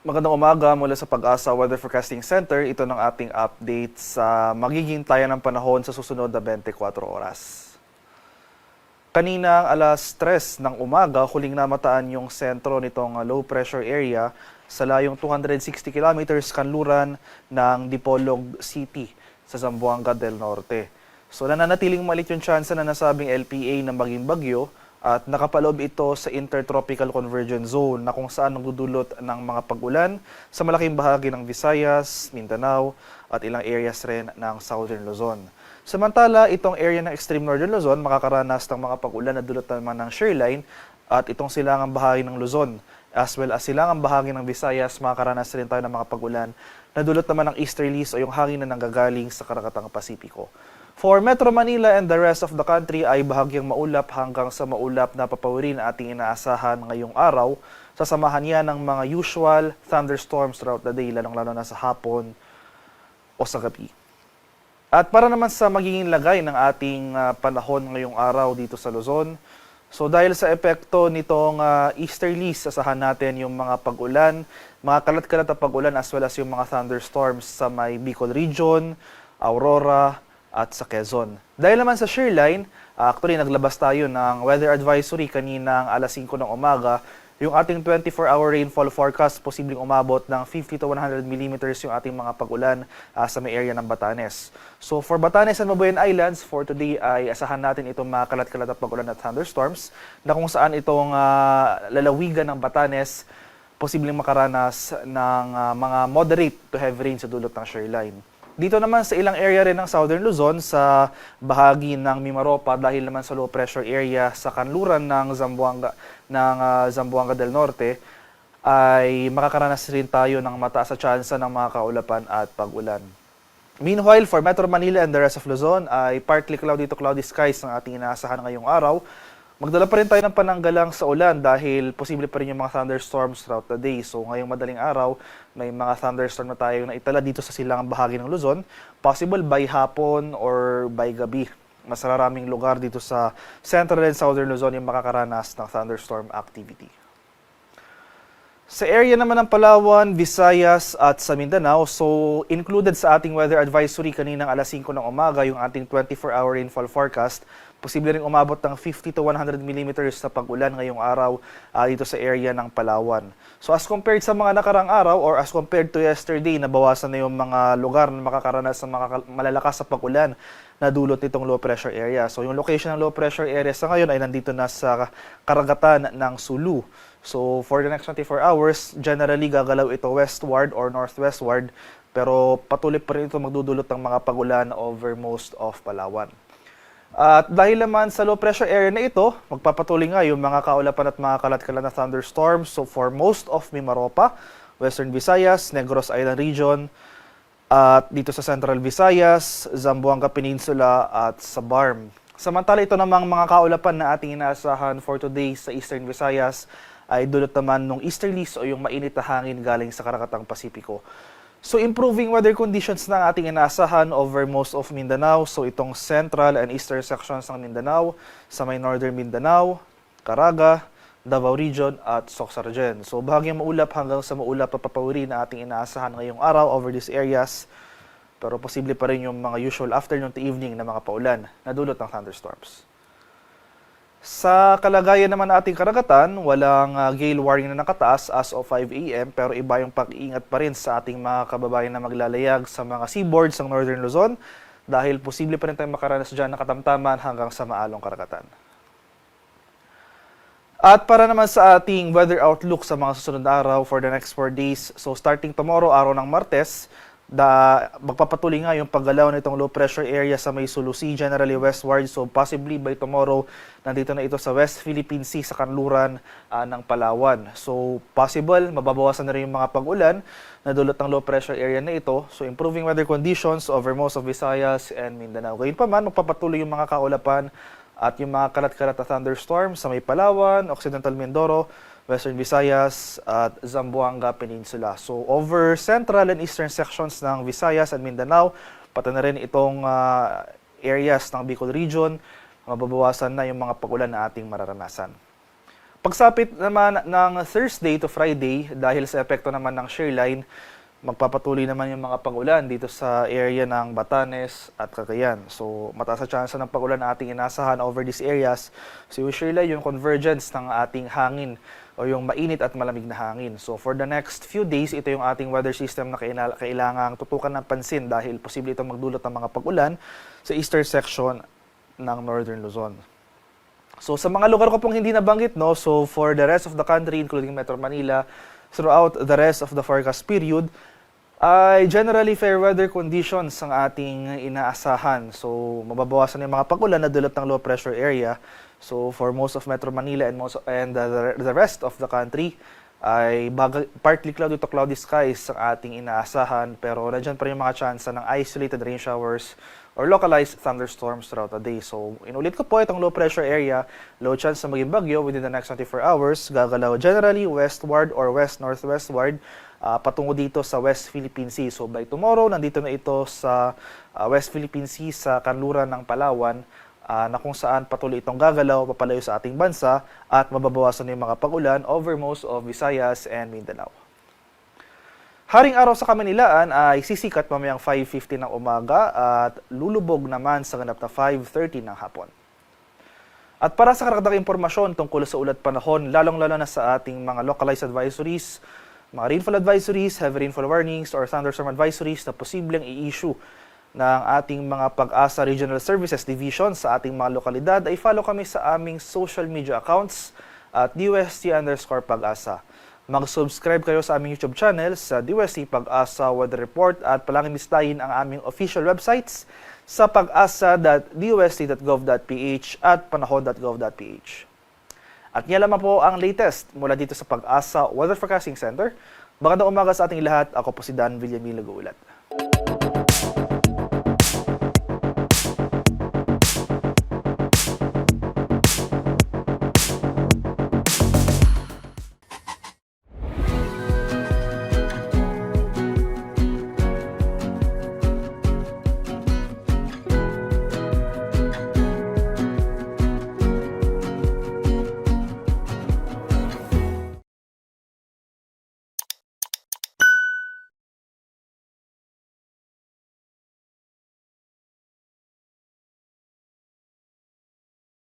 Magandang umaga mula sa Pag-asa Weather Forecasting Center. Ito ng ating update sa magiging taya ng panahon sa susunod na 24 oras. Kaninang alas 3 ng umaga, huling namataan yung sentro nitong low pressure area sa layong 260 kilometers kanluran ng Dipolog City sa Zamboanga del Norte. So nananatiling maliit yung tsansa na nasabing LPA na maging bagyo at nakapaloob ito sa Intertropical Convergence Zone na kung saan nagdudulot ng mga pag-ulan sa malaking bahagi ng Visayas, Mindanao at ilang areas rin ng Southern Luzon. Samantala, itong area ng Extreme Northern Luzon makakaranas ng mga pag-ulan na dulot naman ng shearline at itong silangang bahagi ng Luzon as well as silangang bahagi ng Visayas makakaranas rin tayo ng mga pag-ulan na dulot naman ng easterlies o yung hangin na nanggagaling sa Karagatang Pasipiko. For Metro Manila and the rest of the country ay bahagyang maulap hanggang sa maulap na papawirin ating inaasahan ngayong araw. Sasamahan yan ng mga usual thunderstorms throughout the day, lalong-lalo na sa hapon o sa gabi. At para naman sa magiging lagay ng ating panahon ngayong araw dito sa Luzon, so dahil sa epekto nitong easterlies, asahan natin yung mga pag-ulan, mga kalat-kalat na pag-ulan as well as yung mga thunderstorms sa may Bicol Region, Aurora, at sa Quezon. Dahil naman sa shearline, actually naglabas tayo ng weather advisory kaninang alas 5 ng umaga. Yung ating 24-hour rainfall forecast, posibleng umabot ng 50 to 100 millimeters yung ating mga pag-ulan sa may area ng Batanes. So for Batanes and Mabuyan Islands, for today ay asahan natin itong mga kalat-kalat na pag-ulan at thunderstorms na kung saan itong lalawigan ng Batanes posibleng makaranas ng mga moderate to heavy rain sa dulot ng shearline. Dito naman sa ilang area rin ng Southern Luzon sa bahagi ng Mimaropa dahil naman sa low pressure area sa kanluran ng Zamboanga del Norte ay makakaranas rin tayo ng mataas na tsansa ng mga kaulapan at pag-ulan. Meanwhile, for Metro Manila and the rest of Luzon ay partly cloudy to cloudy skies ang ating inaasahan ngayong araw. Magdala pa rin tayo ng pananggalang sa ulan dahil posible pa rin yung mga thunderstorms throughout the day. So ngayong madaling araw, may mga thunderstorm na tayo na itala dito sa silangang bahagi ng Luzon. Possible by hapon or by gabi. Mas maraming lugar dito sa Central and Southern Luzon yung makakaranas ng thunderstorm activity. Sa area naman ng Palawan, Visayas at sa Mindanao, so included sa ating weather advisory kaninang alas 5 ng umaga yung ating 24-hour rainfall forecast. Posible rin umabot ng 50 to 100 millimeters sa pag-ulan ngayong araw dito sa area ng Palawan. So as compared sa mga nakarang araw or as compared to yesterday, nabawasan na yung mga lugar na makakaranas ng mga malalakas sa pag-ulan na dulot nitong low pressure area. So yung location ng low pressure area sa ngayon ay nandito na sa karagatan ng Sulu. So for the next 24 hours, generally gagalaw ito westward or northwestward, pero patuloy pa rin ito magdudulot ng mga pag-ulan over most of Palawan. At dahil naman sa low pressure area na ito, magpapatuloy nga yung mga kaulapan at mga kalat-kalat na thunderstorms. So for most of Mimaropa, Western Visayas, Negros Island Region, at dito sa Central Visayas, Zamboanga Peninsula at sa Barm. Samantala ito namang mga kaulapan na ating inaasahan for today sa Eastern Visayas ay dulot naman ng easterlies o yung mainit na hangin galing sa Karagatang Pasipiko. So improving weather conditions na ating inaasahan over most of Mindanao. So itong central and eastern sections ng Mindanao, sa may northern Mindanao, Caraga, Davao Region at Soxargen. So bahagyang maulap hanggang sa maulap na papawiri na ating inaasahan ngayong araw over these areas. Pero posible pa rin yung mga usual afternoon to evening na mga paulan na dulot ng thunderstorms. Sa kalagayan naman ating karagatan, walang gale warning na nakataas as of 5 a.m. pero iba yung pag-iingat pa rin sa ating mga kababayan na maglalayag sa mga seaboards ng Northern Luzon dahil posible pa rin tayong makaranas dyan ng katamtaman hanggang sa maalong karagatan. At para naman sa ating weather outlook sa mga susunod na araw for the next 4 days, so starting tomorrow, araw ng Martes, magpapatuloy nga yung paggalaw nitong low pressure area sa may Sulu Sea, generally westward. So possibly by tomorrow, nandito na ito sa West Philippine Sea sa kanluran ng Palawan. So possible, mababawasan na rin yung mga pag-ulan na dulot ng low pressure area na ito. So improving weather conditions over most of Visayas and Mindanao. Gayun pa man, magpapatuloy yung mga kaulapan at yung mga kalat-kalat na thunderstorms sa may Palawan, Occidental Mindoro, Western Visayas at Zamboanga Peninsula. So over central and eastern sections ng Visayas at Mindanao, pati na rin itong areas ng Bicol Region, mababawasan na yung mga pag-ulan na ating mararanasan. Pagsapit naman ng Thursday to Friday, dahil sa epekto naman ng shear line, magpapatuloy naman yung mga pag-ulan dito sa area ng Batanes at Cagayan. So, mataas na tsansa ng pag-ulan na ating inasahan over these areas. So, yung shear line, yung convergence ng ating hangin o yung mainit at malamig na hangin. So, for the next few days, ito yung ating weather system na kailangang tutukan ng pansin dahil posible itong magdulot ng mga pag-ulan sa eastern section ng Northern Luzon. So sa mga lugar ko pong hindi nabanggit, no, so for the rest of the country, including Metro Manila, throughout the rest of the forecast period, ay generally fair weather conditions ang ating inaasahan. So mababawasan yung mga pag-ulan na dulot ng low pressure area. So for most of Metro Manila and the rest of the country, ay partly cloudy to cloudy skies ang ating inaasahan, pero nandiyan pa rin yung mga tsansa ng isolated rain showers or localized thunderstorms throughout the day. So, inulit ko po itong low pressure area, low chance na maging bagyo within the next 24 hours, gagalaw generally westward or west-northwestward patungo dito sa West Philippine Sea. So, by tomorrow, nandito na ito sa West Philippine Sea sa kanluran ng Palawan, na kung saan patuloy itong gagalaw, papalayo sa ating bansa at mababawasan yung mga pag-ulan over most of Visayas and Mindanao. Haring araw sa Kamanilaan ay sisikat mamayang 5:50 ng umaga at lulubog naman sa ganap na 5:30 ng hapon. At para sa karagdagang impormasyon tungkol sa ulat panahon, lalong-lalo na sa ating mga localized advisories, mga rainfall advisories, heavy rainfall warnings, or thunderstorm advisories na posibleng i-issue ng ating mga Pag-asa Regional Services Division sa ating mga lokalidad, ay follow kami sa aming social media accounts at DUST_Pag-asa. Mag-subscribe kayo sa aming YouTube channel sa DUST Pag-asa Weather Report at palaging bistahin ang aming official websites sa pag-asa.dust.gov.ph at panahon.gov.ph. At yan lamang po ang latest mula dito sa Pag-asa Weather Forecasting Center. Magandang umaga sa ating lahat. Ako po si Dan Villamil Nag-uulat.